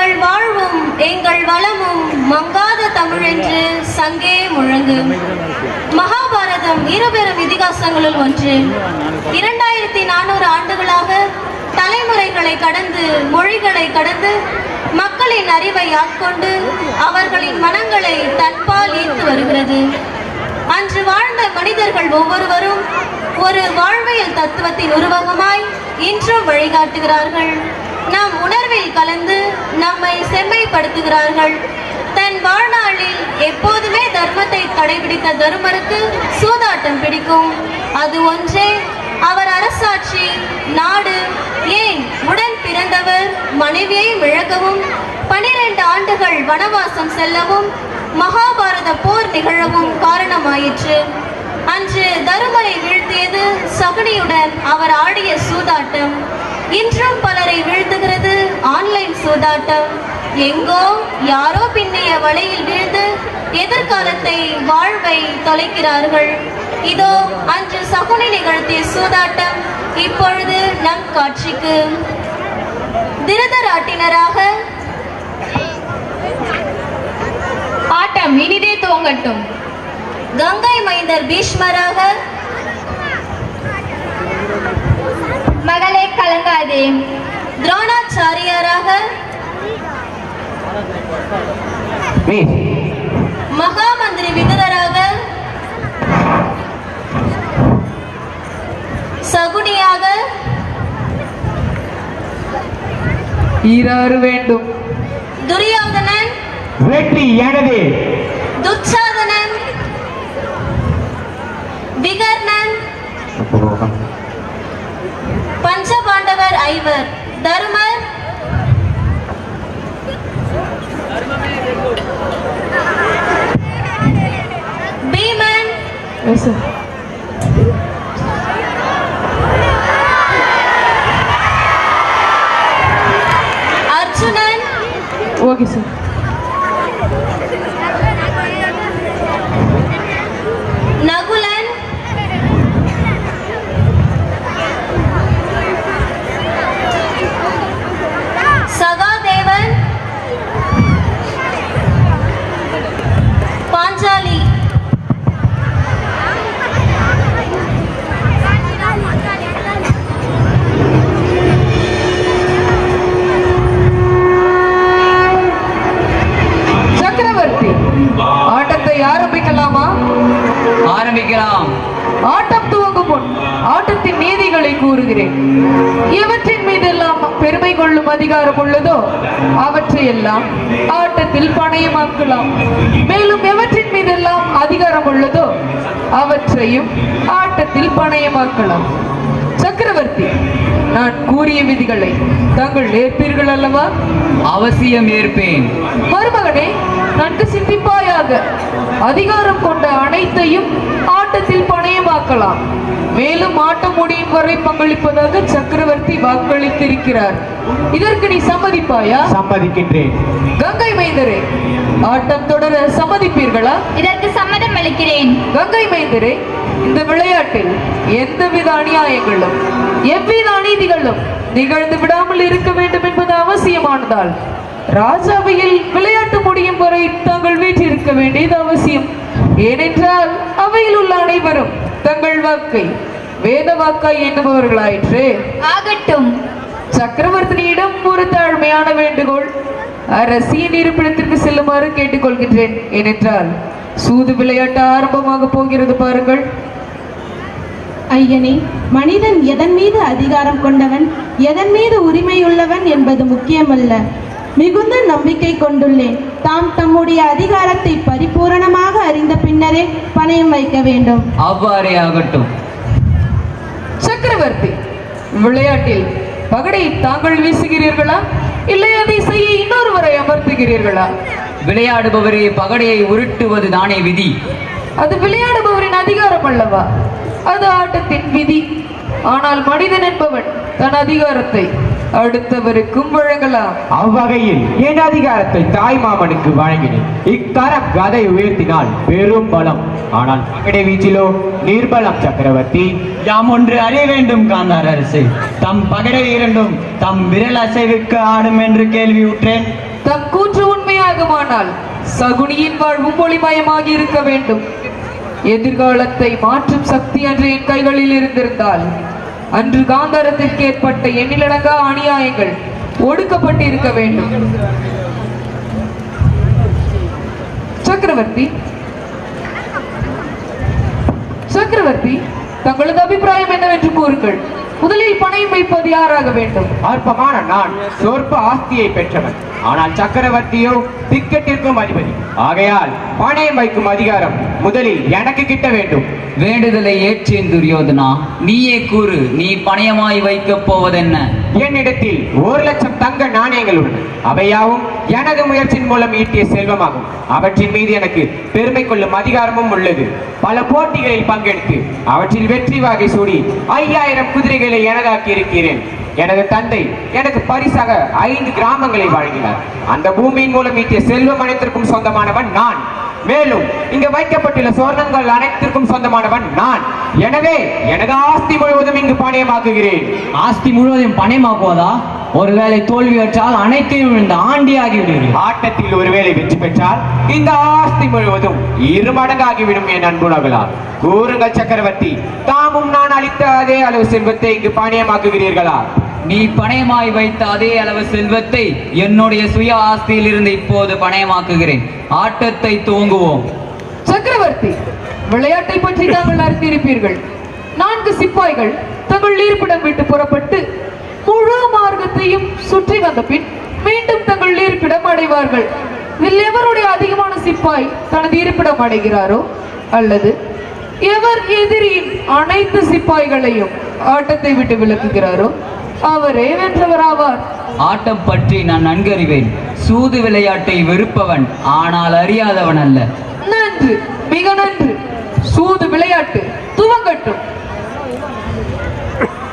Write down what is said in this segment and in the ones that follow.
எங்கள் வாழ்வும் எங்கள் வளமும் மங்காத தமிழென்று சங்கே முழங்கு. மகாபாரதம் இருபெரும் இதிகாசங்களுள் ஒன்று. 2400 ஆண்டுகளாக தலைமுறைகளை கடந்து மொழிகளை கடந்து மக்களின் அறிவை ஆட்கொண்டு அவர்களின் மனங்களை தன்பால் ஈர்த்து வருகிறது. அன்று வாழ்ந்த மனிதர்கள் ஒவ்வொருவரும் ஒரு வாழ்வியல் தத்துவத்தின் உருவகமாய் இன்றும் வழிகாட்டுகிறார்கள். நம் உணர்வில் கலந்து நம்மை செம்மைப்படுத்துகிறார்கள். தன் வாழ்நாளில் எப்போதுமே தர்மத்தை கடைபிடித்த தருமருக்கு சூதாட்டம் பிடிக்கும். அது ஒன்றே அவர் அரசாட்சி, நாடு, ஏன் உடன் பிறந்தவர் மனைவியை இழக்கவும் 12 ஆண்டுகள் வனவாசம் செல்லவும் மகாபாரத போர் நிகழவும் காரணமாயிற்று. அன்று தருமரை வீழ்த்தியது சகுனியுடன் அவர் ஆடிய சூதாட்டம். இன்றும் பலரை வீழ்த்துகிறது ஆன்லைன் சூதாட்டம். எங்கோ யாரோ பின்னிய வலையில் வீழ்ந்து எதிர்காலத்தை வாழ்வை தொலைக்கிறார்கள். இதோ அன்று சகுனி நிகழ்த்திய சூதாட்டம் இப்பொழுது நம் காட்சிக்கு. திருதராட்டினராக ஆட்டம் இனிதே துவங்கட்டும். கங்கை மைந்தர் பீஷ்மராக மகளே கலங்காதே. துரோணாச்சாரியாராக மகாமந்திரி விதுரராக சகுனியாக ஈராறு வேண்டும். துரியோதனன் வெற்றி எனது. துச்சாதனன் விகர்ணன் பஞ்சபாண்டவர் ஐவர் தருமர் பீமன் அர்ஜுனன். Okay sir. நகுலன் சகாதேவன் பாஞ்சாலி சக்கரவர்த்தி, ஆட்டத்தை ஆரம்பிக்கலாமா? ஆரம்பிக்கலாம். ஆட்டம் துவங்கும் முன் ஆட்டத்தின் நீதிகளை கூறுகிறேன். எவற்றின் மீதெல்லாம் பெருமை கொள்ளும் அதிகாரம் உள்ளதோ அவற்றையெல்லாம் ஆட்டத்தில் பணயமாக்கலாம். மேலும் எவற்றின் மீதெல்லாம் அதிகாரம் உள்ளதோ அவற்றையும் ஆட்டத்தில் பணயமாக்கலாம். சக்கரவர்த்தி, நான் கூறிய விதிகளை தாங்கள் ஏற்பீர்கள் அல்லவா? அவசியம் ஏற்பேன். மருமகனே, நன்கு சிந்திப்பாயாக. அதிகாரம் கொண்ட அனைத்தையும் ஆட்டத்தில் பணயமாக்கலாம். மேலும் ஆட்டம் முடியும் வரை பங்களிப்பதாக சக்கரவர்த்தி வாக்களித்திருக்கிறார். இதற்கு நீ சம்மதிப்பாயா? சம்மதிக்கின்றேன். கங்கை மைந்தரே, ஆட்டம் தொடர சம்மதிப்பீர்களா? இதற்கு சம்மதம் அளிக்கிறேன். கங்கை மைந்தரே, இந்த விளையாட்டில் எந்தவித அநியாயங்களும் எவ்வித அநீதிகளும் நிகழ்ந்து விடாமல் இருக்க வேண்டும் என்பது அவசியமானதால் ராஜாவையில் விளையாட்டு முடியும் வரை தாங்கள் வீற்றிருக்க வேண்டியது அவசியம். ஏனென்றால் அவையில் உள்ள அனைவரும் தங்கள் வாக்கை வேத வாக்காய் எண்ணுபவர்களாயிற்று. ஆகட்டும். சக்கரவர்த்தியிடம் ஒரு தாழ்மையான வேண்டுகோள். அரசியின் இருப்பிடத்திற்கு செல்லுமாறு கேட்டுக்கொள்கின்றேன். ஏனென்றால் சூது விளையாட்டு ஆரம்பமாக போகிறது பாருங்கள். ஐயனே, மனிதன் எதன் மீது அதிகாரம் கொண்டவன், எதன் மீது உரிமையுள்ளவன் என்பது முக்கியமல்ல. மிகுந்த நம்பிக்கை கொண்டுள்ளேன். தாம் தம்முடைய அதிகாரத்தை பரிபூரணமாக அறிந்த பின்னரே பணயம் வைக்க வேண்டும். அவ்வாறே ஆகட்டும். சக்கரவர்த்தி, விளையாட்டில் பகடை தாங்கள் வீசுகிறீர்களா, இல்லை அதை செய்ய இன்னொருவரை அமர்த்துகிறீர்களா? விளையாடுபவரே பகடையை உருட்டுவது தானே விதி. அது விளையாடுபவரின் அதிகாரம் அல்லவா? அது ஆட்டத்தின் விதி. ஆனால் மனிதன் என்பவன் தன் அதிகாரத்தை அடுத்தவருக்கும் வழங்கலாம். அவ்வகையில் என் அதிகாரத்தை தாய் மாமனுக்கு வழங்கினேன். இக்கரம் கதை உயர்த்தினால் பெரும் பலம், ஆனால் பகடை வீச்சிலோ நீர்பலம். சக்கரவர்த்தி, யாம் ஒன்று அறிய வேண்டும் காந்தார் அரசு. தம் பகடை இரண்டும் தம் விரல் அசைவிற்கு ஆடும் என்று கேள்வியுற்றேன். தம் கூற்று உண்மையாகுமானால் சகுனியின் வாழ்வும் ஒளிமயமாகி இருக்க வேண்டும். எதிர்காலத்தை மாற்றும் சக்தி அன்று என் கைகளில் இருந்திருந்தால் அன்று காந்தாரத்திற்கு ஏற்பட்ட எண்ணிலடங்கா அநியாயங்கள் ஒடுக்கப்பட்டு இருக்க வேண்டும். சக்கரவர்த்தி, சக்கரவர்த்தி, தங்களது அபிப்பிராயம் என்னவென்று கூறுங்கள். முதலில் பணயம் வைப்பது யாராக வேண்டும்? அற்பமான நான் சொற்ப ஆஸ்தியை பெற்றவன். ஆனால் சக்கரவர்த்தியோ திக்கெட்டிற்கும் அதிபதி. ஆகையால் பணயம் வைக்கும் அதிகாரம் முதலில் எனக்கு கிட்ட வேண்டும். வேண்டுதலை ஏற்றேன் துரியோதனா. நீயே கூறு, நீ பணயமாய் வைக்கப் போவதென்ன? என்னிடத்தில் 1,00,000 தங்க நாணயங்கள் உள்ளன. அவையாவும் எனது முயற்சியின் மூலம் ஈட்டிய செல்வமாகும். அவற்றின் மீது எனக்கு பெருமை கொள்ளும் அதிகாரமும் உள்ளது. பல போட்டிகளில் பங்கெடுத்து அவற்றில் வெற்றி வாகை சூடி 5000 குதிரைகளை எனதாக்கி இருக்கிறேன். எனது தந்தை எனக்கு பரிசாக 5 கிராமங்களை வழங்கினார். அந்த பூமியின் மூலம் ஈட்டிய செல்வம் அனைத்திற்கும் சொந்தமானவன் நான். மேலும் இங்கு வைக்கப்பட்டுள்ள சொர்ணங்கள் அனைத்திற்கும் சொந்தமானவன் நான். எனவே எனது ஆஸ்தி முழுவதும் இங்கு பணயமாக்குகிறேன். ஆஸ்தி முழுவதும் பணயமாக்குவதா? ஒருவேளை தோல்வியற்றால் அனைத்தையும் விழுந்த ஆண்டியாகிவிடுகிறேன். ஆட்டத்தில் ஒருவேளை வெற்றி பெற்றால் இந்த ஆஸ்தி முழுவதும் 2 மடங்காகிவிடும் என் அன்புணர்களால். கூறுங்கள் சக்கரவர்த்தி, தாமும் நான் அளித்த அதே அளவு செல்வத்தை இங்கு பணயமாக்குகிறீர்களா? நீ பணயமாய் வைத்த அதே அளவு செல்வத்தை என்னுடைய சுய ஆஸ்தியில் இருந்து இப்போது பணயமாக்குகிறேன். ஆட்டத்தை துவங்குவோம். சக்கரவர்த்தி, விளையாட்டை பற்றி தாங்கள் அறிந்திருப்பீர்கள். 4 சிப்பாய்கள் தங்கள் இருப்பிடம் விட்டு புறப்பட்டு முழு மார்க்கத்தையும் சுற்றி வந்த பின் மீண்டும் தங்கள் இருப்பிடம் அடைவார்கள். இதில் எவருடைய அதிகமான சிப்பாய் தனது இருப்பிடம் அடைகிறாரோ அல்லது எவர் எதிரியின் அனைத்து சிப்பாய்களையும் ஆட்டத்தை விட்டு விலக்குகிறாரோ அவரே வென்றவராவார். ஆட்டம் பற்றி நான் நன்கு அறிவேன். சூது விளையாட்டை வெறுப்பவன், ஆனால் அறியாதவன் அல்ல. நன்று, மிக நன்று. சூது விளையாட்டு துவங்கட்டும்.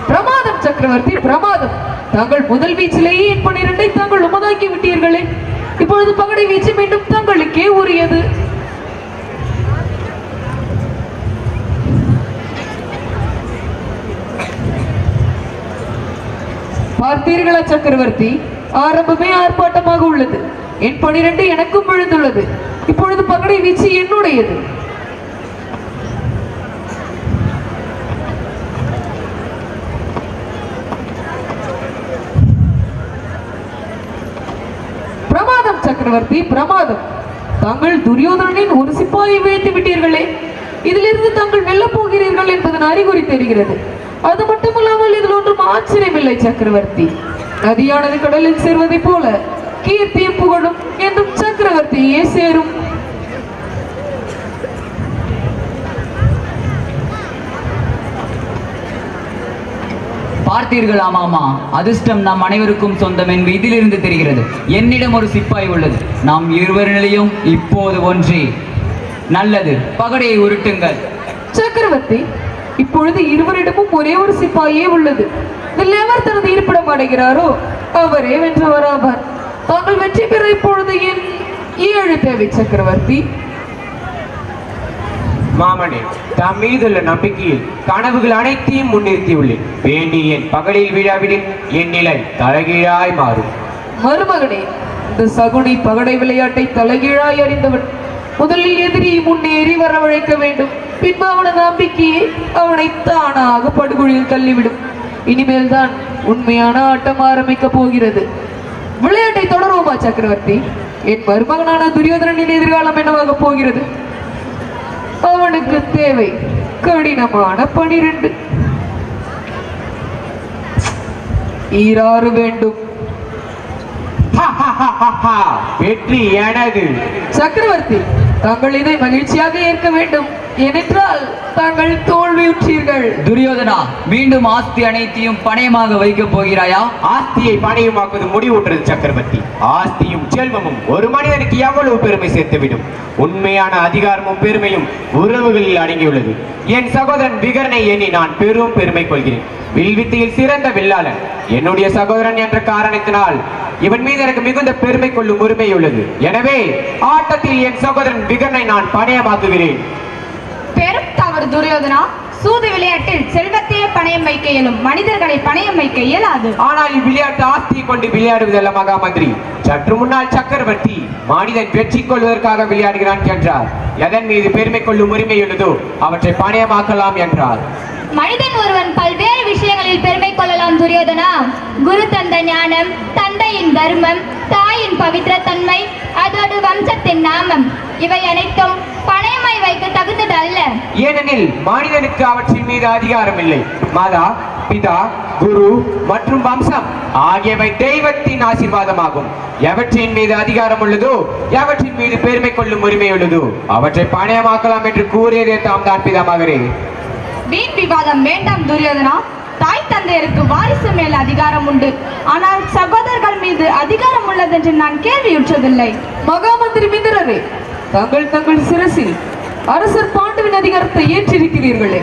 பிரமாதம் சக்கரவர்த்தி, பிரமாதம். தாங்கள் முதல் வீச்சிலேயே என் 12ஐ தாங்கள் உமதாக்கி விட்டீர்களே. இப்பொழுது பகடை வீச்சு மீண்டும் தங்களுக்கே உரியது. பார்த்தீர்களா சக்கரவர்த்தி, ஆரம்பமே ஆர்ப்பாட்டமாக உள்ளது. என் 12 எனக்கும் விழுந்துள்ளது. இப்பொழுது பகடை வீச்சு என்னுடையது. பிரமாதம் சக்கரவர்த்தி, பிரமாதம். தாங்கள் துரியோதனனின் ஒரு சிப்பாயை வீழ்த்தி விட்டீர்களே. இதிலிருந்து தாங்கள் வெல்லப் போகிறீர்கள் என்பதன் அறிகுறி தெரிகிறது. அது மட்டுமல்லாமல் இதில் ஒன்றும் ஆச்சரியமில்லை சக்கரவர்த்தி. நதியானது கடலில் சேர்வதை போல கீர்த்தியும் புகழும் என்றும் சக்கரவர்த்தியே சேரும். பார்த்தீர்களா மாமா, அதிர்ஷ்டம் நம் அனைவருக்கும் சொந்தம் என்பது இதிலிருந்து தெரிகிறது. என்னிடம் ஒரு சிப்பாய் உள்ளது. நாம் இருவரிலையும் இப்போது ஒன்றே. நல்லது, பகடையை உருட்டுங்கள். சக்கரவர்த்தி, இப்பொழுது இருவரிடமும் ஒரே ஒரு சிப்பாயே உள்ளது. இதில் எவர் தனது இருப்பிடம் அடைகிறாரோ அவரே வென்றவராவார். தாங்கள் வெற்றி பெற இப்பொழுது என் 7 தேவை சக்கரவர்த்தி. மாமனே, தம் மீதுள்ள நம்பிக்கையில் கனவுகள் அனைத்தையும் முன்னிறுத்தியுள்ளேன். வேண்டி என் பகலில் விழாவிடில் என் நிலை தலைகீழாய் மாறும். மருமகனே, இந்த சகுனி பகடை விளையாட்டை தலைகீழாய் அறிந்தவன். முதலில் எதிரியை முன்னேறி வரவழைக்க வேண்டும். பின்பு அவனது நம்பிக்கையை அவனை தானாக படுகொழியில் தள்ளிவிடும். இனிமேல் தான் உண்மையான ஆட்டம் ஆரம்பிக்க போகிறது. விளையாட்டை தொடருவோமா சக்கரவர்த்தி? என் மருமகனான துரியோதனனின் எதிர்காலம் என்னவாக போகிறது? அவனுக்கு தேவை கடினமான 12. ஈராறு வேண்டும். வெற்றி எனது. சக்கரவர்த்தி, தாங்கள் இதை மகிழ்ச்சியாக ஏற்க வேண்டும். ஏனென்றால் தாங்கள் தோல்வியுற்றீர்கள். துரியோதனா, மீண்டும் ஆஸ்தி அனைத்தையும் பணயமாக வைக்கப் போகிறாயா? ஆஸ்தியை பணயமாக்குவது முடிவுற்றது சக்கரவர்த்தி. ஆஸ்தியும் செல்வமும் ஒரு மனிதனுக்கு எவ்வளவு பெருமை சேர்த்துவிடும். உண்மையான அதிகாரமும் பெருமையும் உறவுகளில் அடங்கியுள்ளது. என் சகோதரன் விகரனை எண்ணி நான் பெரும் பெருமை கொள்கிறேன். வில்வித்தையில் சிறந்த வில்லாளன். என்னுடைய சகோதரன் என்ற காரணத்தினால் இவன் மீது எனக்கு மிகுந்த பெருமை கொள்ளும் உரிமை உள்ளது. எனவே ஆட்டத்தில் என் சகோதரன் விகரனை நான் பணயமாக்குகிறேன். பெரும் தவறு துரியோதனா. சூது விளையாட்டில் செல்வத்தையே பணயம் வைக்க இயலும், மனிதர்களை பணயம் வைக்க இயலாது. ஆனால் இவ்விளையாட்டு ஆஸ்தியை கொண்டு விளையாடுவதல்ல மகாமந்திரி. சற்று முன்னால் சக்கரவர்த்தி மனிதன் வெற்றி கொள்வதற்காக விளையாடுகிறான் என்றார். எதன் மீது பெருமை கொள்ளும் உரிமை உள்ளதோ அவற்றை பணயமாக்கலாம் என்றார். மனிதன் ஒருவன் பல்வேறு விஷயங்களில் பெருமை கொள்ளலாம் துரியோதனா. குரு தந்த ஞானம், தந்தையின் தர்மம், தாயின் பவித்திர தன்மை, அதோடு வம்சத்தின் நாமம், இவை அனைத்தும் பணயமாய் வைக்க தகுந்தது அல்ல. ஏனெனில் மனிதனுக்கு அவற்றின் மீது அதிகாரம் இல்லை. மாதா, பிதா, குரு மற்றும் வம்சம் ஆகியவை தெய்வத்தின் ஆசீர்வாதமாகும். எவற்றின் மீது அதிகாரம் உள்ளதோ, எவற்றின் மீது பெருமை கொள்ளும் உரிமை உள்ளதோ அவற்றை பணயமாக்கலாம் என்று கூறியதே தாம் தான் பிதாமகரே. வீண் விவாதம் வேண்டாம் துரியோதனா. தாய் தந்தையருக்கு வாரிசு மேல் அதிகாரம் உண்டு, ஆனால் சகோதரர்கள் மீது அதிகாரம் உள்ளதென்று நான் கேள்வியுற்றதில்லை. மகாமந்திரி மிந்திரரே, தங்கள் சிரசில் அரசர் பாண்டுவின் அதிகாரத்தை ஏற்றிருக்கிறீர்களே.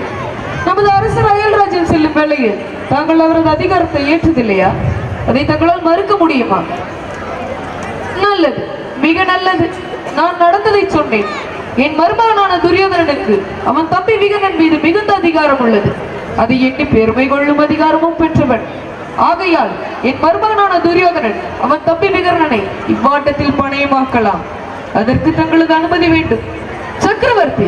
நமது அரசர் அயல்ராஜ்யம் செல்லும் வேளையில் தாங்கள் அவரது அதிகாரத்தை ஏற்றதில்லையா? அதை தங்களால் மறுக்க முடியுமா? நல்லது, மிக நல்லது. நான் நடந்ததை சொன்னேன். என் மருமகனான துரியோதனனுக்கு அவன் தம்பி விகனன் மீது மிகுந்த அதிகாரம் உள்ளது. அதை எண்ணி பெருமை கொள்ளும் அதிகாரமும் பெற்றவன். ஆகையால் என் மருமகனான துரியோதனன் அவன் தம்பி விகரனை இவ்வாட்டத்தில் பணயமாக்கலாம். அதற்கு தங்களது அனுமதி வேண்டும். சக்கரவர்த்தி,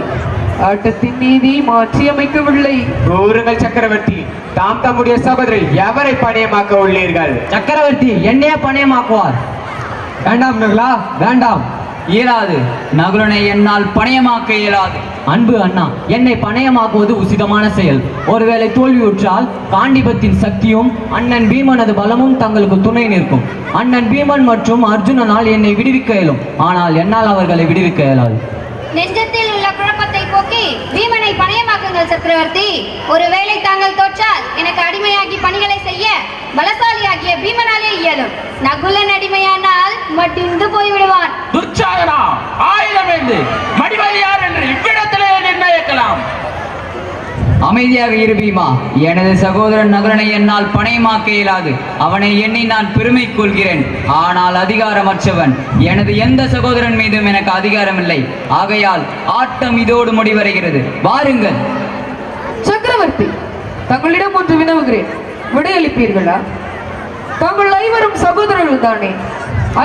ஆட்டத்தின் நீதி மாற்றி அமைக்கவில்லை. கூறுங்கள் சக்கரவர்த்தி, தாம் தம்முடைய சகோதரர் எவரை பணயமாக்க உள்ளீர்கள்? சக்கரவர்த்தி என்னையே பணயமாக்குவார். வேண்டாம் நகுலா, வேண்டாம். இயலாது. நகுலனை என்னால் பணயமாக்க இயலாது. அன்பு அண்ணா, என்னை பணயமாக்குவது உசிதமான செயல். ஒருவேளை தோல்வியுற்றால் காண்டிபத்தின் சக்தியும் அண்ணன் பீமனது பலமும் தங்களுக்கு துணை நிற்கும். அண்ணன் பீமன் மற்றும் அர்ஜுனனால் என்னை விடுவிக்க இயலும், ஆனால் என்னால் அவர்களை விடுவிக்க இயலாது. நெஞ்சத்தில் உள்ள குழப்பத்தை போக்கி பீமனை பணயமாக்குங்கள் சக்கரவர்த்தி. ஒருவேளை தாங்கள் தோற்றால் எனக்கு அடிமையாகி பணிகளை செய்ய பலசாலியாகிய பீமனாலே இயலும். நகுலன் அடிமையானால் மடிந்து போய்விடுவான். துர்ச்சாதனா, ஆயுதம் என்று மடிவலி யார் என்று இவ்விடத்திலே நிர்ணயிக்கலாம். அமைதியாக இரு பீமா. எனது சகோதரன் நகுலனை என்னால் பணயமாக்க இயலாது. அவனை எண்ணி நான் பெருமை கொள்கிறேன், ஆனால் அதிகாரமற்றவன். எனது எந்த சகோதரன் மீதும் எனக்கு அதிகாரம் இல்லை. ஆகையால் ஆட்டம் இதோடு முடிவடைகிறது. வாருங்கள். சக்கரவர்த்தி, தங்களிடம் ஒன்று வினவுகிறேன், விடையளிப்பீர்களா? தாங்கள் ஐவரும் சகோதரர்கள் தானே?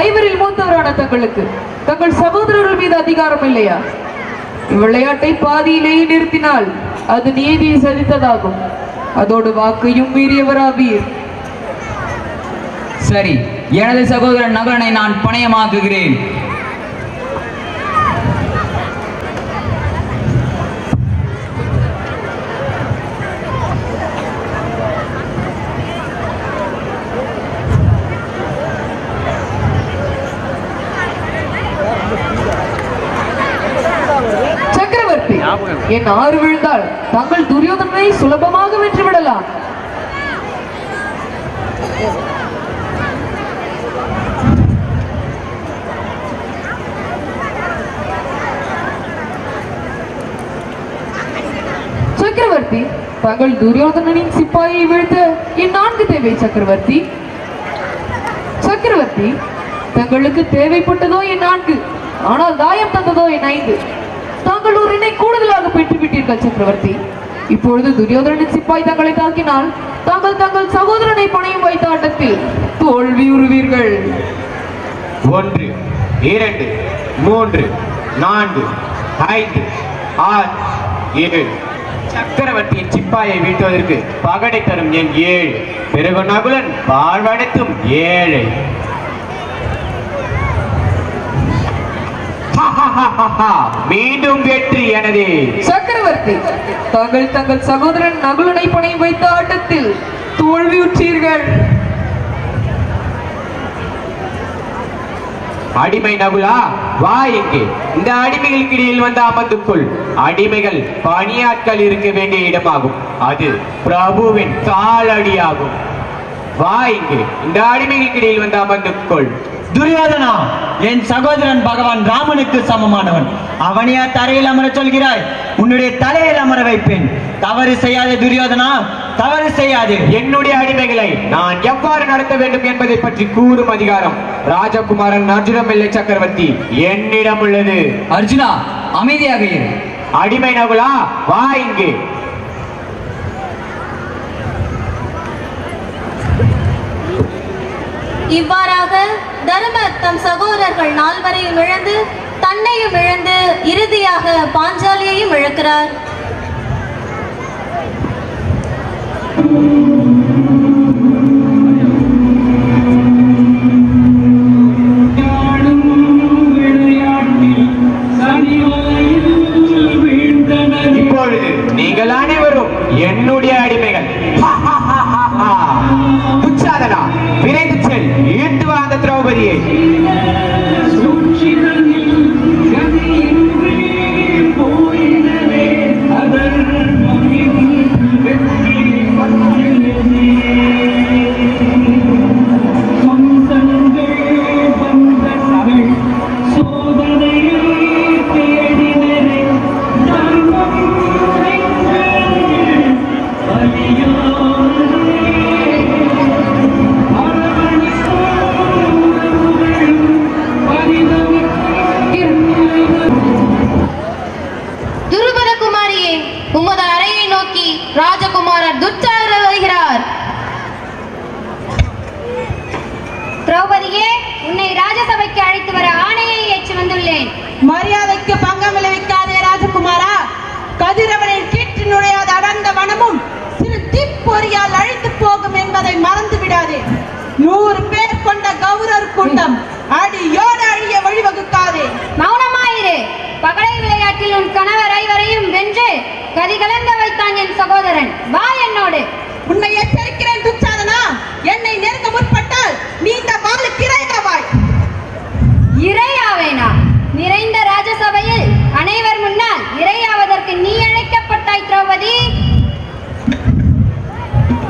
ஐவரில் மூத்தவரான தங்களுக்கு தங்கள் சகோதரர்கள் மீது அதிகாரம் இல்லையா? இவ்விளையாட்டை பாதியிலேயே நிறுத்தினால் அது நீதியை சதித்ததாகும். அதோடு வாக்கையும் மீறியவராவீர். சரி, எனது சகோதரன் நகுலனை நான் பணயமாக்குகிறேன். என் ஆறு விழுந்தால் தாங்கள் துரியோதனனை சுலபமாக வென்று விடலாம். சக்கரவர்த்தி, தாங்கள் துரியோதனனின் சிப்பாயை வீழ்த்த என் 4 தேவை. சக்கரவர்த்தி, சக்கரவர்த்தி, தங்களுக்கு தேவைப்பட்டதோ என் 4, ஆனால் தாயம் தந்ததோ என் 5. தாங்கள் ஒரு எண்ணை கூடுதலாக பெற்றுவிட்டீர்கள் சக்கரவர்த்தி. இப்பொழுது துரியோதனனின் சிப்பாய் தங்களை தாக்கினால் தாங்கள் தங்கள் சகோதரனை பணையும் வைத்த ஆட்டத்தில் தோல்வியுறுவீர்கள். 1 2 3 4 5 6 7 சக்கரவர்த்தியின் சிப்பாயை வீழ்த்துவதற்கு பகடை தரும் எண் 7. பிறகு நகுலன் வாழ்வடைத்தும் 7. மீண்டும் வெற்றி எனது. சக்கரவர்த்தி, தாங்கள் தங்கள் சகோதரன் நகுலனை பணையும் வைத்த ஆட்டத்தில் தோல்வியுற்றீர்கள். அடிமை நகுலா, வா இங்கே. இந்த அடிமைகளுக்கு இடையில் வந்து அமர்ந்து கொள். அடிமைகள் பணியாட்கள் இருக்க வேண்டிய இடமாகும். அது பிரபுவின் காலடியாகும். வா இங்கே. இந்த அடிமைகளுக்கு இடையில் வந்து அமர்ந்து கொள். துரியோதனா, என் சகோதரன் பகவான் ராமனுக்கு சமமானவன். அவனையா தரையில் அமர சொல்கிறாய்? உன்னுடைய தலையில் அமர வைப்பேன். தவறு செய்யாதே துரியோதனா, தவறு செய்யாதே. என்னுடைய அடிமைகளை நான் எவ்வாறு நடத்த வேண்டும் என்பதை பற்றி கூறும் அதிகாரம் ராஜகுமாரன் அர்ஜுனம் இல்லை சக்கரவர்த்தி, என்னிடம் உள்ளது. அர்ஜுனா, அமைதியாக இரு. அடிமை நகுலா, வா இங்கே. இவ்வாறாக தருமர் தம் சகோதரர்கள் நால்வரையும் இழந்து தன்னையும் இழந்து இறுதியாக பாஞ்சாலியையும் இழக்கிறார். இப்பொழுது நீங்கள் அனைவரும் என்னுடைய அடிமைகள். துச்சாதனா, விரைந்து செல், ஈட்டு வா அந்த திரௌபதியை. உமது அறையை நோக்கி ராஜகுமாரர் துச்சாதனர் வருகிறார். திரௌபதியே, உன்னை ராஜசபைக்கு அழைத்து வர ஆணையை ஏற்றி வந்துள்ளேன். மரியாதைக்கு பங்கம் விளைவிக்காதே ராஜகுமாரா. கதிரவனின் கீற்று நுழையாத அடர்ந்த வனமும் சிறு தீப்பொறியால் அழித்து போகும் என்பதை மறந்து விடாதே. 100 பேர் கொண்ட கௌரவர் கூட்டம் அடியோடு அழிய வழிவகுக்காதே. மௌனமாயிரு. பகடை விளையாட்டில் உன் கணவர் ஐவரையும் வென்று கதி கலந்த வைத்தான் என் சகோதரன். வா என்னோடு. உன்னை எச்சரிக்கிறேன் துச்சாதனா. என்னை நெருங்க முற்பட்டால் நீ இந்த வாளுக்கு இரையாவாய். இரையாவேனா? நிறைந்த ராஜசபையில் அனைவர் முன்னால் இரையாவதற்கு நீ அழைக்கப்பட்டாய் திரௌபதி.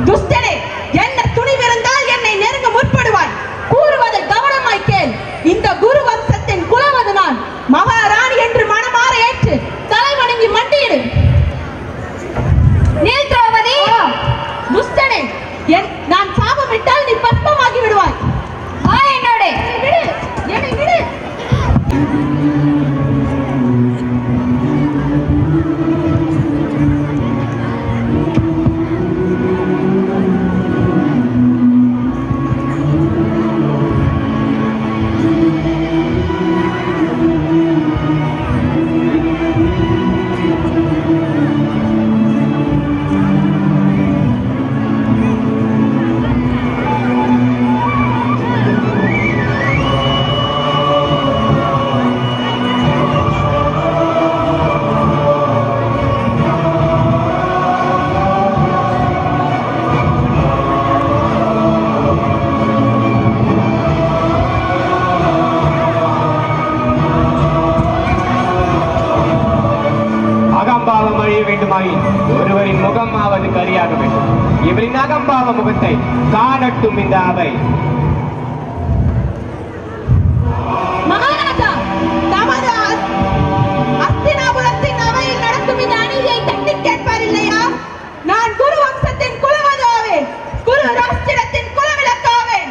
துஷ்டனே, என்ன துணிவிருந்தால் என்னை நெருங்க முற்படுவாய். கூறுவதை கவனமாய் கேள். இந்த குரு வம்சத்தின் குலவது நான். மகாராணி என்று மனமாற ஏற்று தலை வணங்கி மண்டியிடு. நீல் திரௌபதி. துஷ்டனே, நான் சாபமிட்டால் நீ பத்மமாகி விடுவாய். வா என்னோடு. விடு, என்னை விடு. ஒருவரின் முகமாவது கரியாக வேண்டும். இவரின் அகம்பாவ முகத்தை காணட்டும் இந்த அவை. மகாராஜா, தமது அஸ்தினாபுரத்தின் அவையில் நடக்கும் இந்த அநீதியை தட்டி கேட்பார் இல்லையா? நான் குரு வம்சத்தின் குலவதாவேன். குரு ராஷ்டிரத்தின் குலவிளக்காவேன்.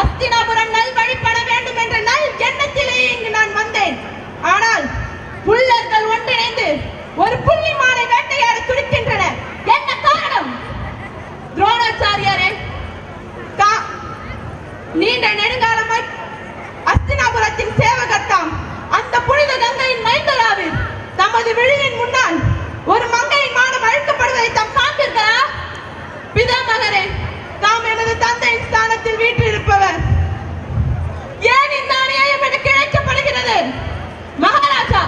அஸ்தினாபுரம் நல் வழிபட வேண்டும் என்ற நல் எண்ணத்திலே இங்கு நான் வந்தேன். ஆனால் புல்லர்கள் ஒன்றிணைந்து ஒரு புள்ளிமானை வேட்டையாட துடிக்கின்றனர். என்ன காரணம்? துரோணாச்சாரியாரே, நீண்ட நெடுங்காலமாய் அஸ்தினாபுரத்தின் சேவகர்தாம் அந்த புனித கங்கையின் மைந்தராவில் தமது விழியின் முன்னால் ஒரு மங்கையின் மானம் அழைக்கப்படுவதை தாம் காண்பீர்களா? பிதாமகரே, தாம் எனது தந்தையின் ஸ்தானத்தில் வீற்றிருப்பவர். ஏன் இந்த அநியாயம் எனக்கு இழைக்கப்படுகிறது? மகாராஜா,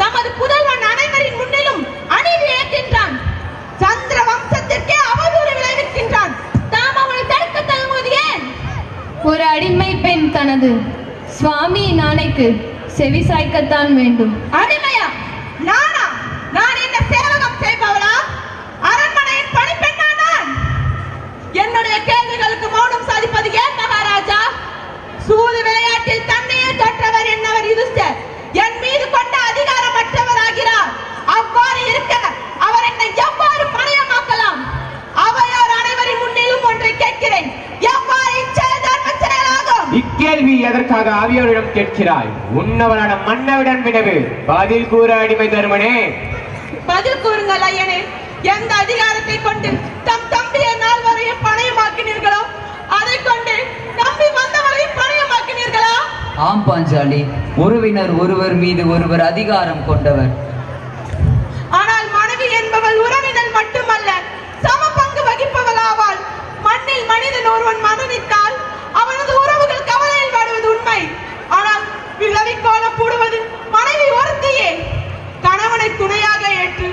தமது புதல்வன் அனைவரின் முன்னிலும் அநீதி இழைக்கின்றான். சந்திர வம்சத்திற்கே அவதூறு விளைவிக்கின்றான். தாம் அவனை தடுக்க தயங்குவது ஏன்? ஒரு அடிமை பெண் தனது சுவாமியின் ஆணைக்கு செவி சாய்க்கத்தான் வேண்டும். அடிமையா? நானா? நான் என்ன சேவகம் செய்பவளா? அரண்மனையின் பணிப்பெண்ணா நான்? என்னுடைய கேள்விகளுக்கு மௌனம் சாதிப்பது ஏன் மகாராஜா? சூது விளையாட்டில் தன்னையே தொற்றவர் என்னவர் யுதிஷ்டர் என் மீது கொண்ட அதிகாரமற்றவராகிறார். அவ்வாறு இருக்க அவர் என்னை எவ்வாறு பணியமாக்கலாம்? அவையோர் அனைவரின் முன்னிலும் ஒன்றை கேட்கிறேன். எவ்வாறு இச்செயல் தர்ம செயலாகும்? இக்கேள்வி எதற்காக ஆவியோரிடம் கேட்கிறாய்? உன்னவரான மன்னவிடம் வினவு. பதில் கூற அடிமை தருமனே. பதில் கூறுங்கள் ஐயனே. எந்த அதிகாரத்தை கொண்டு தம் தம்பியை நால்வரையும் பணையமாக்கினீர்களோ அதை கொண்டு நம்பி வந்தவரை ஆம் பாஞ்சாலி, உறவினர் ஒருவர் மீது ஒருவர் அதிகாரம் கொண்டவர். ஆனால் மனைவி என்பவள் உறவினர் மட்டுமல்ல, சம பங்கு வகிப்பவள் ஆவாள். மண்ணில் மனிதன் ஒருவன் மரணித்தால் அவனது உறவுகள் கவலையில் வாடுவது உண்மை. ஆனால் விழவிக்கோலம் போடுவது மனைவி ஒருத்தியே. கணவனை துணையாக ஏற்று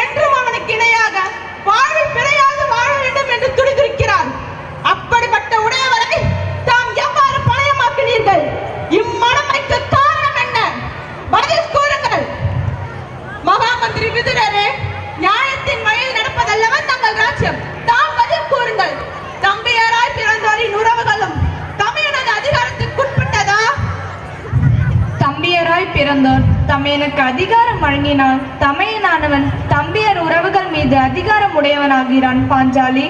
என்றும் அவனுக்கு இணையாக வாழ்வில் பிழையாது வாழ வேண்டும் என்று துடிதுடிக்கிறார். அப்படிப்பட்ட உடையவரை தாம் எவ்வாறு பணயமாக்கினீர்கள்? இம்மனமைக்கு காரணம் என்ன? பதில் கூறுங்கள். மகாமந்திரி விதுரரே, நியாயத்தின் வழியில் நடப்பதல்லவா தங்கள் ராஜ்யம்? தாம் பதில் கூறுங்கள். தம்பியராய் பிறந்தோரின் உறவுகளும் தமையனது அதிகாரத்திற்குட்பட்டதா? தம்பியராய் பிறந்தோர் தமையனுக்கு அதிகாரம் வழங்கினால் தமையனானவன் தம்பியர் உறவுகள் மீது அதிகாரம் உடையவனாகிறான் பாஞ்சாலி.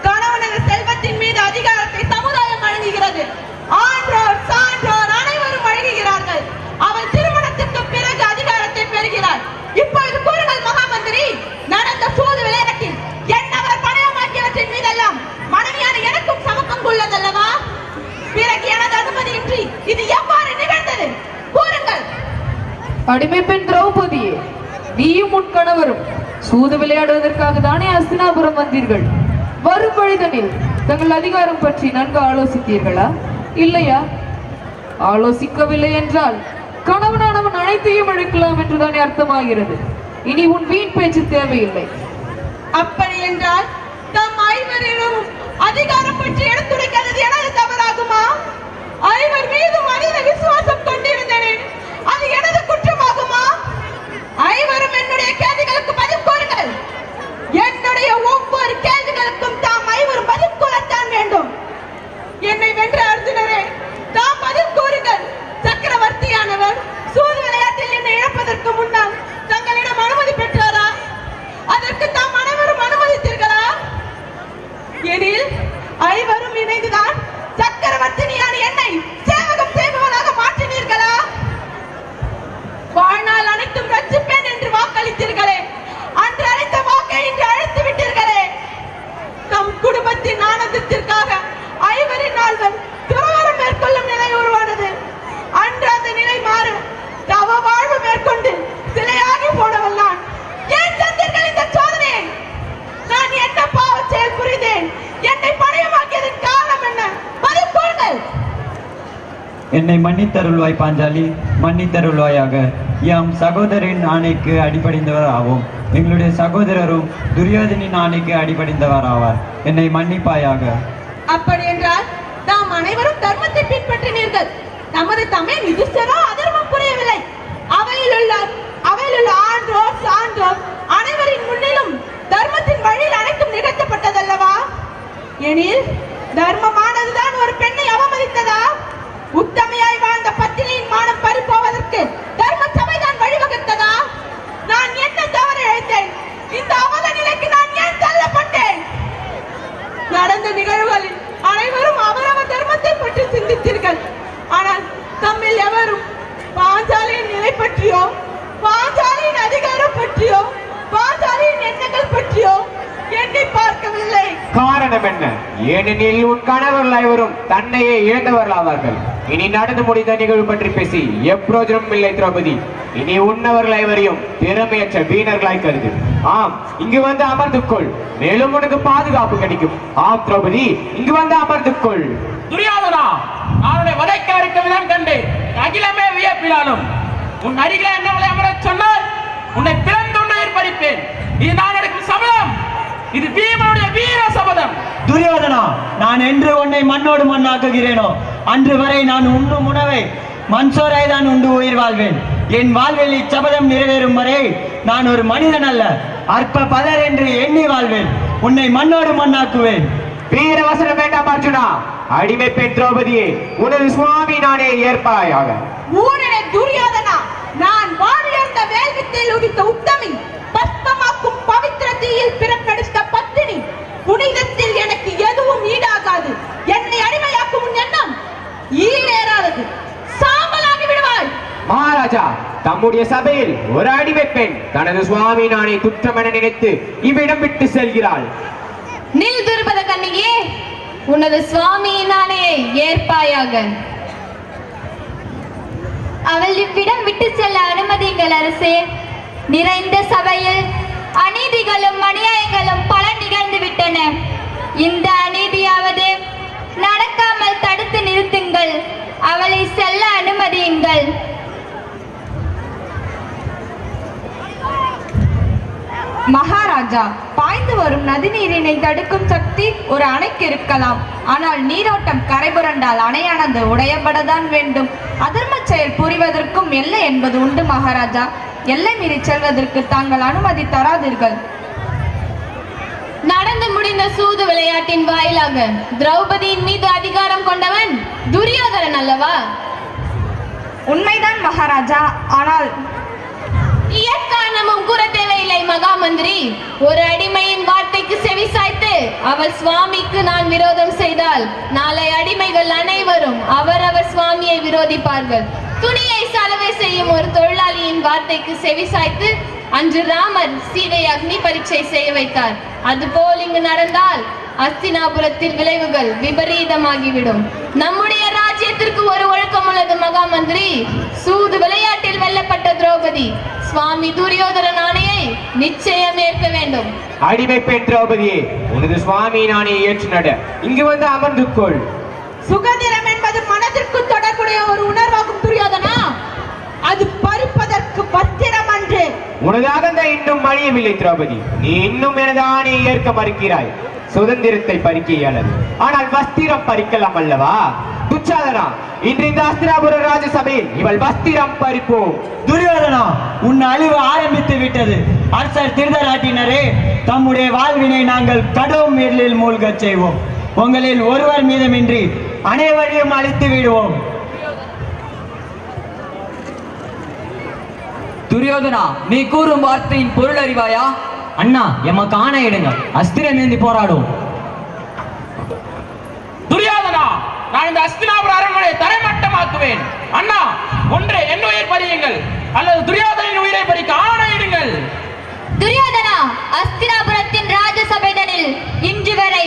கணவனது செல்வத்தின் மீது அதிகாரத்தை சமுதாயம் வழங்குகிறது. ஆன்றோர் சான்றோர் அனைவரும் வழங்குகிறார்கள். அவள் திருமணத்திற்கு பிறகு அதிகாரத்தை பெறுகிறாள். இப்பொழுது கூறுங்கள் மகாமந்திரி, நடந்த சூது விளையாட்டில் என்னவர் பணயமாக்கியவற்றின் மீதெல்லாம் மனைவியான எனக்கும் சமபங்கு உள்ளதல்லவா? பிறகு எனது அனுமதியின்றி இது எவ்வாறு நிகழ்ந்தது? கூறுங்கள். அடிமை பெண் திரௌபதியே, நீயும் உன் கணவரும் சூது விளையாடுவதற்காக தானே அஸ்தினாபுரம் வந்தீர்கள். வரும் வழிதனில் தங்கள் அதிகாரம் பற்றி நன்கு ஆலோசித்தீர்களா? இல்லையா? ஆலோசிக்கவில்லை என்றால் கணவனானவன் அனைத்தையும் அழைக்கலாம் என்றுதானே அர்த்தமாகிறது. இனி உன் வீண் பேச்சு தேவையில்லை. அப்படி என்றால் தம் ஐவரிலும் அதிகாரம் பற்றி எடுத்துரைக்கிறது எனது தவறாகுமா? ஐவர் மீது மனித விசுவாசம் கொண்டிருந்தேன், அது எனது குற்றமாகுமா? ஐவரும் என்னுடைய கேள்விகளுக்கு பதில் கூறுங்கள். என்னுடைய ஒவ்வொரு கேள்விகளுக்கும் தாம் ஐவரும் பதில் கூறத்தான் வேண்டும். என்னை வென்ற அர்ஜுனரே, தாம் பதில் கூறுங்கள். சக்கரவர்த்தியானவர் சூது விளையாட்டில் என்னை இழப்பதற்கு முன்னால் தங்களிடம் அனுமதி பெற்றாரா? அதற்கு தாம் அனைவரும் அனுமதித்தீர்களா? எனில் ஐவரும் இணைந்துதான் சக்கரவர்த்தினியான என்னை சேவகம் செய்பவனாக மாற்றினீர்களா? வாழ்நாள் அனைத்தும் ரட்சிப்பேன் என்று வாக்களித்தீர்களே, அன்று அழைத்த வாக்கை இன்று அழைத்து விட்டீர்களே. தம் குடும்பத்தின் ஆனந்தத்திற்காக ஐவரின் நாள்கள் துறவரம் மேற்கொள்ளும் நிலை உருவானது. அன்று அந்த நிலை மாறு தவ வாழ்வு மேற்கொண்டு சிலையாகி போனவள் நான். ஏன் தந்தீர்கள் இந்த சோதனையை? நான் என்ன பாவ செயல் புரிந்தேன்? என்னை பணயமாக்கியதன் காரணம் என்ன? பதில் கூறுங்கள். என்னை மன்னித்தருள்வாய் பாஞ்சாலி, மன்னித்தருள்வாயாக. எம் சகோதரின் ஆணைக்கு அடிபடிந்தவர் ஆவோம். எங்களுடைய சகோதரரும் துரியோதனின் ஆணைக்கு அடிபடிந்தவர் ஆவார். என்னை மன்னிப்பாயாக. அப்படி என்றால் நாம் அனைவரும் தர்மத்தை பின்பற்றினீர்கள். நமது தமையன் யுதிஷ்டரோ அதர்மம் புரியவில்லை. அவையிலுள்ள ஆன்றோர் சான்றோர் அனைவரின் முன்னிலும் தர்மத்தின் வழியில் அனைத்தும் நிகழ்த்தப்பட்டதல்லவா? எனில் தர்மமானதுதான் ஒரு பெண்ணை அவமதித்ததா? உத்தமையாய் வாழ்ந்த பத்தினியின் மானம் பறிப்போவதற்கு தர்ம சபைதான் வழிவகுத்ததா? நான் என்ன தவறு இழைத்தேன்? இந்த அவல நிலைக்கு நான் ஏன் தள்ளப்பட்டேன்? நடந்த நிகழ்வுகளில் அனைவரும் அவரவர் தர்மத்தை பற்றி சிந்தித்தீர்கள். ஆனால் தம்மில் எவரும் பாஞ்சாலியின் நிலை பற்றியோ, பாஞ்சாலியின் அதிகாரம் பற்றியோ, பாஞ்சாலியின் எண்ணங்கள் பற்றியோ எண்ணி பார்க்கவில்லை. காரணம் என்ன? ஏனெனில் உன் கணவர்கள் அனைவரும் தன்னையே இழந்தவர்களாவார்கள். இனி நடந்து முடிந்த நிகழ்வு பற்றி பேசி எப்பிரோஜனமும் இல்லை திரௌபதி. இனி உன்னவர்கள் அனைவரையும் திறமையற்ற வீணர்களாய் கருது. ஆம், இங்கு வந்து அமர்ந்து கொள், மேலும் உனக்கு பாதுகாப்பு கிடைக்கும். ஆம் திரௌபதி, இங்கு வந்து அமர்ந்து கொள். துரியோதனா, அவனை வதைக்க இருக்க விதம் கண்டு அகிலமே வியப்பினாலும் உன் அருகில என்னவளை அமரச் சொன்னால் உன்னை பிறந்துண்டு ஏற்படுப்பேன். இது நான் எடுக்கும் சபதம். இது பீமனுடைய வீர சபதம். துரியோதனா, நான் என்று உன்னை மண்ணோடு மண்ணாக்குகிறேனோ அன்று வரை நான் உண்ணும் உணவை மண்சோரை தான் உண்டு உயிர் வாழ்வேன். என் வாழ்வில் இச்சபதம் நிறைவேறும் வரை நான் ஒரு மனிதன் அல்ல, அற்ப பதர் என்று எண்ணி வாழ்வேன். உன்னை மண்ணோடு மண்ணாக்குவேன். வீர வசனம் வேண்டாம் அர்ஜுனா. அடிமை பெண் திரௌபதியே, உனது சுவாமி நானே ஏற்பாயாக. ஊரே துரியோதனா, நான் வாழியர்ந்த வேள்வித்தில் உதித்த உத்தமி, பஸ்பமாக்கும் பவித்திர தீயில் பிறக்கெடுத்த பத்தினி. புனிதத்தில் எனக்கு எதுவும் ஈடாகாது. என்னை அடிமையாக்கும் உன் எண்ணம் ஈடேறாதது. சாம்பலாகி விடுவாய். மகாராஜா, தம்முடைய சபையில் ஒரு அடிமை பெண் தனது சுவாமி நானே குற்றம் என நினைத்து இவ்விடம் விட்டு செல்கிறாள். நில் துருபத கண்ணியே, உனது சுவாமியினாலே ஏற்பாயாக. இவ்விடம் விட்டு செல்ல அனுமதிங்கள் அரசே. நிறைந்த சபையில் அநீதிகளும் அநியாயங்களும் பல நிகழ்ந்து விட்டன. இந்த அநீதியாவது நடக்காமல் தடுத்து நிறுத்துங்கள். அவளை செல்ல அனுமதியுங்கள். மகாராஜா, பாய்ந்து வரும் நதிநீரினை தடுக்கும் சக்தி ஒரு அணைக்கு இருக்கலாம். ஆனால் நீரோட்டம் கரைபுரண்டால் அணையானது உடையப்படத்தான் வேண்டும். அதர்ம செயல் புரிவதற்கும் எல்லை என்பது உண்டு மகாராஜா. எல்லை மீறி செல்வதற்கு தாங்கள் அனுமதி தராதீர்கள். நடந்து முடிந்த சூது விளையாட்டின் வாயிலாக திரௌபதியின் மீது அதிகாரம் கொண்டவன் துரியோதனன் அல்லவா? உண்மைதான் மகாராஜா. ஆனால் எக்காரணமும் கூற தேவையில்லை மகாமந்திரி. ஒரு அடிமையின் வார்த்தைக்கு செவி சாய்த்து அவள் சுவாமிக்கு நான் விரோதம் செய்தால் நாளை அடிமைகள் அனைவரும் அவரவர் சுவாமியை விரோதிப்பார்கள். துணியை சலவை செய்யும் ஒரு தொழிலாளியின் வார்த்தைக்கு செவி சாய்த்து அன்று ராமர் சீதை அக்னி பரீட்சை செய்ய வைத்தார். அதுபோல் இங்கு நடந்தால் அஸ்தினாபுரத்தில் விளைவுகள் விபரீதமாகிவிடும். நம்முடைய ராஜ்யத்திற்கு ஒரு ஒழுக்கம் உள்ளது மகாமந்திரி. சூது விளையாட்டில் வெல்லப்பட்ட திரௌபதி சுவாமி துரியோதனன் ஆணையை நிச்சயம் ஏற்க வேண்டும். அடிமை பெண் திரௌபதியே, உனது சுவாமியின் ஆணையை ஏற்று நட. இங்கு வந்து அமர்ந்து கொள். சுகந்திரம் என்பது மனதிற்கு தொடர்புடைய ஒரு உணர்வாகும் துரியோதனா. அது பறிப்பதற்கு பத்திரம் அன்று. உனது அகந்தை இன்னும் அழியவில்லை திரௌபதி. நீ இன்னும் எனது ஆணையை ஏற்க மறுக்கிறாய். சுதந்திரத்தை பறிக்க இயலது, ஆனால் வஸ்திரம் பறிக்கலாம் அல்லவா? துச்சாதனா, இன்று இந்த அஸ்தினாபுர ராஜசபையில் இவள் வஸ்திரம் பறிப்போம். துரியோதனா, உன் அழிவு ஆரம்பித்து விட்டது. அரசர் திருதராட்டினரே, தம்முடைய வாழ்வினை நாங்கள் கடும் இருளில் மூழ்கச் செய்வோம். உங்களில் ஒருவர் மீதமின்றி அனைவரையும் அழித்து விடுவோம். துரியோதனா, நீ கூறும் வார்த்தையின் பொருள் அறிவாயா? அண்ணா, எமக்கு ஆணையிடுங்க. அஸ்திரம் ஏந்தி போராடும். துரியோதனா, நான் இந்த அஸ்தினாபுர அரண்மனையை தரைமட்டமாக்குவேன். அண்ணா, ஒன்று என் உயிர் பறியுங்கள் அல்லது துரியோதனின் உயிரை பறிக்க ஆணையிடுங்கள். துரியோதனா, அஸ்தினாபுரத்தின் ராஜசபைதனில் இன்று வரை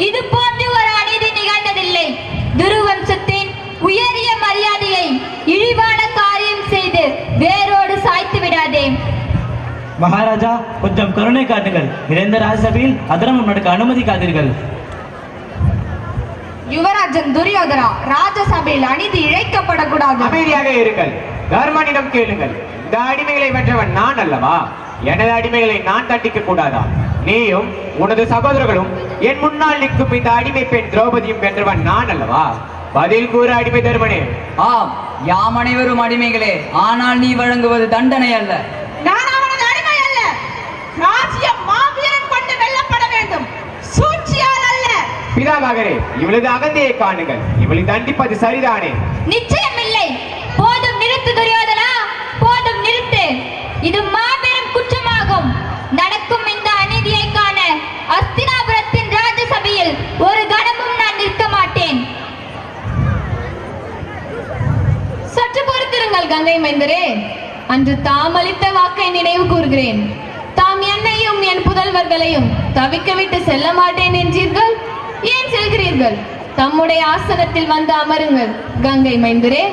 இது போன்று ஒரு அநீதி நிகழ்ந்ததில்லை. துருவம்சத்தின் உயரிய மரியாதையை இழிவான காரியம் செய்து வேரோடு சாய்த்து விடாதே. மகாராஜா, கொஞ்சம் கருணை காட்டுங்கள். நிறைந்த ராஜசபையில் அதர்மம் நடக்க அனுமதிக்காதீர்கள். யுவராஜன் துரியோதனா, ராஜசபையில் அநீதி இழைக்கப்படக்கூடாது. அமைதியாக இருங்கள். தர்மனிடம் கேளுங்கள். இந்த அடிமைகளை வென்றவன் நான் அல்லவா? எனது அடிமைகளை நான் தண்டிக்க கூடாதா? நீயும் உனது சகோதரர்களும் என் முன்னால் நிற்கும் இந்த அடிமை பெண் திரௌபதியும் வென்றவன் நான் அல்லவா? பதில் கூற அடிமை தர்மனே. ஆம், யாம் அனைவரும் அடிமைகளே. ஆனால் நீ வழங்குவது தண்டனை அல்ல. நான் அவனது அடிமை அல்ல. ராஜ்யம் மாவீரன் கொண்டு வெல்லப்பட வேண்டும், சூழ்ச்சியால் அல்ல. பிதாமகரே, இவளது அகந்தையை காணுங்கள். இவளை தண்டிப்பது சரிதானே? நிச்சயம் இல்லை. போதும் நிறுத்து துரியோதனா, போதும் நிறுத்து. இது மாபெரும் குற்றமாகும். நடக்கும் இந்த அநீதியை காண அஸ்தினாபுரத்தின் ராஜசபையில் ஒரு கணமும் நான் நிற்க மாட்டேன். சற்று பொறுத்திருங்கள் கங்கை மைந்தரே. அன்று தாம் அளித்த வாக்கை நினைவு கூறுகிறேன். தாம் என்னையும் என் புதல்வர்களையும் தவிக்க விட்டு செல்ல மாட்டேன் என்றீர்கள். ஏன் செல்கிறீர்கள்? தம்முடைய ஆசனத்தில் வந்து அமருங்கள் கங்கை மைந்தரே.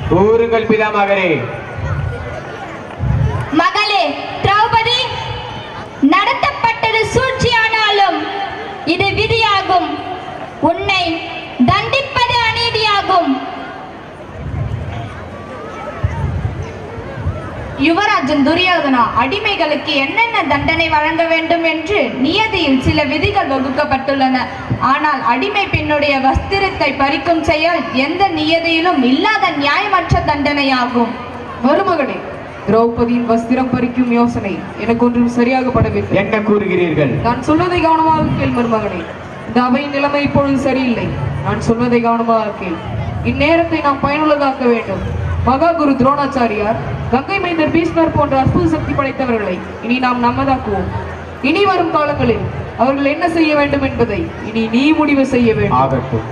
கூறுங்கள் பிதாமகரே. மகளே திரௌபதி, நடத்தப்பட்டது சூழ்ச்சியானாலும் இது விதியாகும். உன்னை தண்டிப்பது அநீதியாகும். யுவராஜன் துரியோதனா, அடிமைகளுக்கு என்னென்ன தண்டனை வழங்க வேண்டும் என்று நியதியில் சில விதிகள் வகுக்கப்பட்டுள்ளன. ஆனால் அடிமை பெண்ணுடைய வஸ்திரத்தை பறிக்கும் செயல் எந்த நியதியிலும் இல்லாத நியாயமற்ற தண்டனையாகும். மருமகனே, திரௌபதியின் வஸ்திரம் பறிக்கும் யோசனை எனக்கு ஒன்றும் சரியாக படவில்லை. என்ன கூறுகிறீர்கள்? நான் சொல்வதை கவனமாக கேள் மருமகனே. இந்த அவையின் நிலைமை இப்பொழுது சரியில்லை. நான் சொல்வதை கவனமாக கேள். இந்நேரத்தை நாம் பயனுள்ளதாக்க வேண்டும். மகா குரு துரோணாச்சாரியார், கங்கை மைந்தர் பீஷ்மர் போன்ற அற்புத சக்தி படைத்தவர்களை இனி நாம் நம்மதாக்குவோம். இனி வரும் காலங்களில் அவர்கள் என்ன செய்ய வேண்டும் என்பதை இனி நீ முடிவு செய்ய வேண்டும். ஆகட்டும்,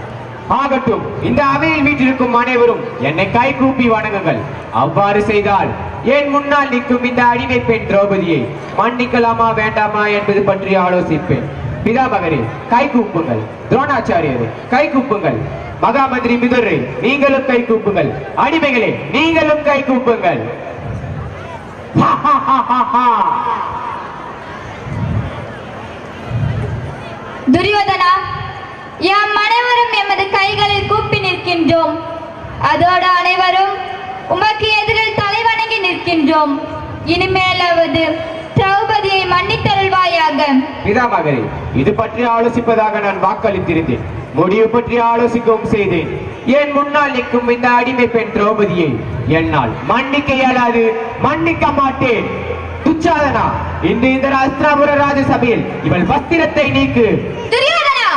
ஆகட்டும். இந்த அவையில் வீட்டிற்கும் அனைவரும் என்னை கை கூப்பி வணங்குங்கள். அவ்வாறு செய்தால் என் முன்னால் நிற்கும் இந்த அடிமை பெண் திரௌபதியை மன்னிக்கலாமா வேண்டாமா என்பது பற்றி ஆலோசிப்பேன். பிதாமகரே கை கூப்புங்கள். துரோணாச்சாரியரே கை கூப்புங்கள். மகாமந்திரி மிதுரே நீங்களும் கை கூப்புங்கள். அடிமைகளே நீங்களும் கை கூப்புங்கள். துரியோதனா, எம் அனைவரும் எமது கைகளில் கூப்பி நிற்கின்றோம். அதோடு அனைவரும் உமக்கு எதிரில் தலைவணங்கி நிற்கின்றோம். இனிமேலாவது திரௌபதியை மன்னித்தருள்வாயாக. பிதாமகரே, இது பற்றி ஆலோசிப்பதாக நான் வாக்களித்திருந்தேன். முடிவு பற்றி ஆலோசிக்கவும் செய்தேன். என் முன்னால் நிற்கும் இந்த அடிமை பெண் திரௌபதியை என்னால் மன்னிக்க இயலாது, மன்னிக்க மாட்டேன். துச்சாதனா, இந்த அஸ்திராபுர ராஜசபையில் இவள் வஸ்திரத்தை நீக்கு. துரியோதனா,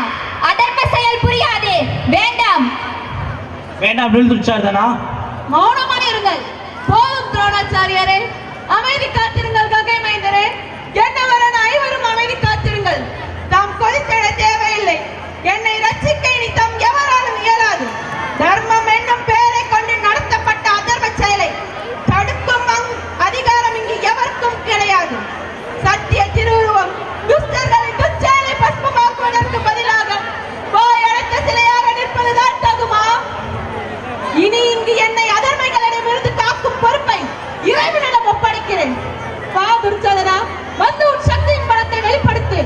அதர்ம செயல் புரியாதே. வேண்டாம் வேண்டாம் துச்சாதனா. மௌனமாக இருங்கள். போதும் துரோணாச்சாரியரே, அமைதி காத்திருங்கள். கங்கை மைந்தரே, என்னவரன் ஐவரும் அமைதி காத்திருங்கள். தாம் கொதித்தெழ தேவையில்லை. என்னை ரட்சிக்க இனி தாம் எவராலும் இயலாது. தர்மம் என்னும் பெயரை கொண்டு நடத்தப்பட்ட அதர்ம செயலை தடுக்கும் அதிகாரம் இங்கு எவருக்கும் கிடையாது. சத்திய திருவுருவம் துஷ்டர்களின் துச்செயலை பஸ்மமாக்குவதற்கு பதிலாக போயடைத்த சிலையாக நிற்பதுதான் தகுமா? இனி இங்கு என்னை அதர்மைகளிடமிருந்து காக்கும் பொறுப்பை இறைவனிடம் ஒப்படைக்கிறேன். வா துர்ச்சோதனா, வந்து உன் சக்தியின் பலத்தை வெளிப்படுத்து.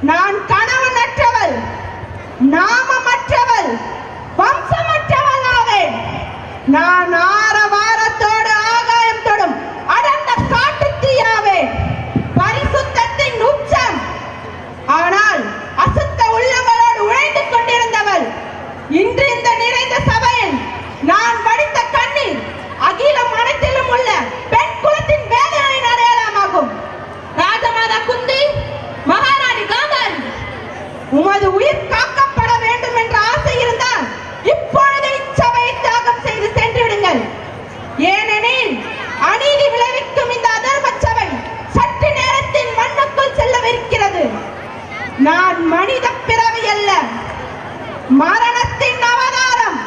நான் கணவனற்றவள், நாமமற்றவள், வம்சமற்றவள் ஆவேன். நான் ஆரவாரத்தோடு ஆகாயம் தொடும் அடர்ந்த காட்டுத்தீயாவேன். பரிசுத்தத்தின் உச்சம். ஆனால் அசுத்த உள்ளங்களோடு உழைந்து கொண்டிருந்தவள். இன்று இந்த நிறைந்த சபையில் நான் வடித்த கண்ணீர் அகிலம் அனைத்திலும் உள்ள பெண் குலத்தின் வேதனையின் அடையாளமாகும். ராஜமாதா குந்தி, மகாராணி காந்தாரி, உமது உயிர் காக்கப்பட வேண்டும் என்ற ஆசை இருந்தால் இப்பொழுது இச்சபையை தியாகம் செய்து சென்று விடுங்கள். ஏனெனில் அநீதி விளைவிக்கும் இந்த அதர்ம சபை சற்று நேரத்தில் மண்ணுக்குள் செல்லவிருக்கிறது. நான் மனித பிறவி அல்ல, மரணத்தின் அவதாரம்.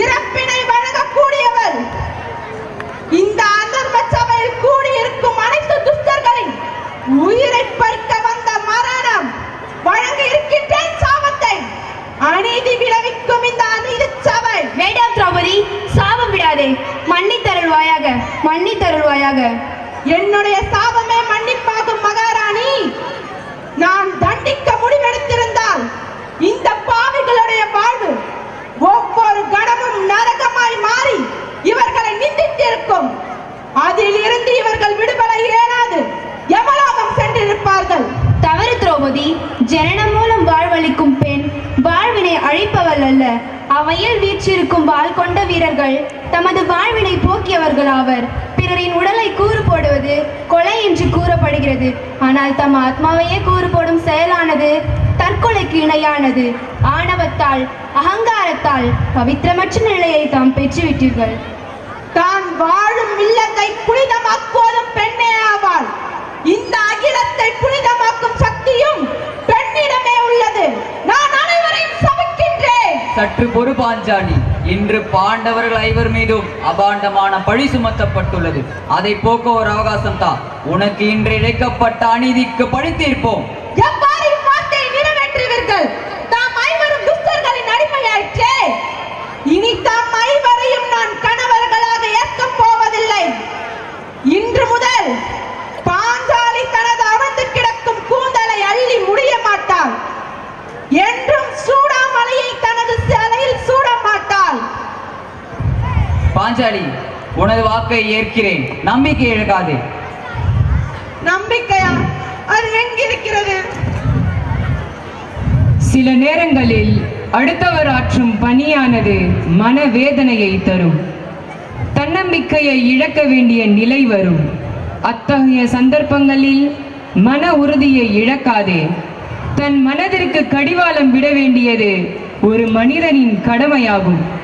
இறப்பினை வழங்கக்கூடியவள். இந்த அதர்ம சபையில் கூடியிருக்கும் அனைத்து துஷ்டர்களின் உயிரை பறிக்க வந்த மரணம் வழங்க இருக்கின்றேன் சாபத்தை. அநீதி விளைவிக்கும் இந்த அநீதி சபை. வேண்டாம் திரௌபதி, சாபம் விடாதே. மன்னித்தருள்வாயாக, மன்னித்தருள்வாயாக. என்னுடைய சாபமே மன்னிப்பாகும் மகாராணி. நான் தண்டிக்க முடிவெடுத்திருந்தால் இந்த பாவிகளுடைய வாழ்வு ஒவ்வொரு கணமும் நரகமாய் மாறி இவர்களை நிந்தித்திருக்கும். அதில் இருந்து இவர்கள் விடுபட இயலாது யமலோகம் சென்றிருப்பார்கள். தவறு திரௌபதி. ஜனனம் மூலம் வாழ்வளிக்கும் பெண் வாழ்வினை அழிப்பவள் அல்ல. அவையில் வீற்றிருக்கும் வாள் கொண்ட வீரர்கள் தமது வாழ்வினை போக்கியவர்கள் ஆவர். பிறரின் உடலை கூறு போடுவது கொலை என்று கூறப்படுகிறது. ஆனால் தம் ஆத்மாவையே கூறு போடும் செயலானது தற்கொலைக்கு இணையானது. ஆணவத்தால் அகங்காரத்தால் பவித்திரமற்ற நிலையை தாம் பெற்றுவிட்டீர்கள். தான் வாழும் இல்லத்தை புனிதமாக்குவதும் பெண்ணே ஆவாள். இந்த அகிலத்தை புனிதமாக்கும் சக்தியும் பெண்ணிடமே உள்ளது. நான் அனைவரையும் சபிக்கின்றேன். சற்று பொறு பாஞ்சாலி. இன்று பாண்டவர்கள் ஐவர் மீதும் அபாண்டமான பழி சுமத்தப்பட்டுள்ளது. அதை போக்க ஒரு அவகாசம் தான். உனக்கு இன்று இழைக்கப்பட்ட அநீதிக்கு பழி தீர்ப்போம். எவ்வாறு இவ்வார்த்தையை நிறைவேற்றுவீர்கள்? தாம் ஐவரும் துஷ்டர்களின் அடிமையாயிற்றே. இனி தாம் ஐவரையும் நான் கணவர்களாக ஏற்கப் போவதில்லை. இன்று முதல் பாஞ்சாலி தனது அவிழ்ந்து கிடக்கும் கூந்தலை அள்ளி முடிய மாட்டாள். என்றும் சூடாமலையை தனது தலையில் சூட மாட்டாள். பாஞ்சாலி, உனது வாக்கை ஏற்கிறேன். நம்பிக்கை இழக்காதே. நம்பிக்கையா? அது எங்கிருக்கிறது? சில நேரங்களில் அடுத்தவர் ஆற்றும் பணியானது மனவேதனையை தரும். தன்னம்பிக்கையை இழக்க வேண்டிய நிலை வரும். அத்தகைய சந்தர்ப்பங்களில் மன உறுதியை இழக்காதே. தன் மனதிற்கு கடிவாளம் விட வேண்டியது ஒரு மனிதனின் கடமையாகும்.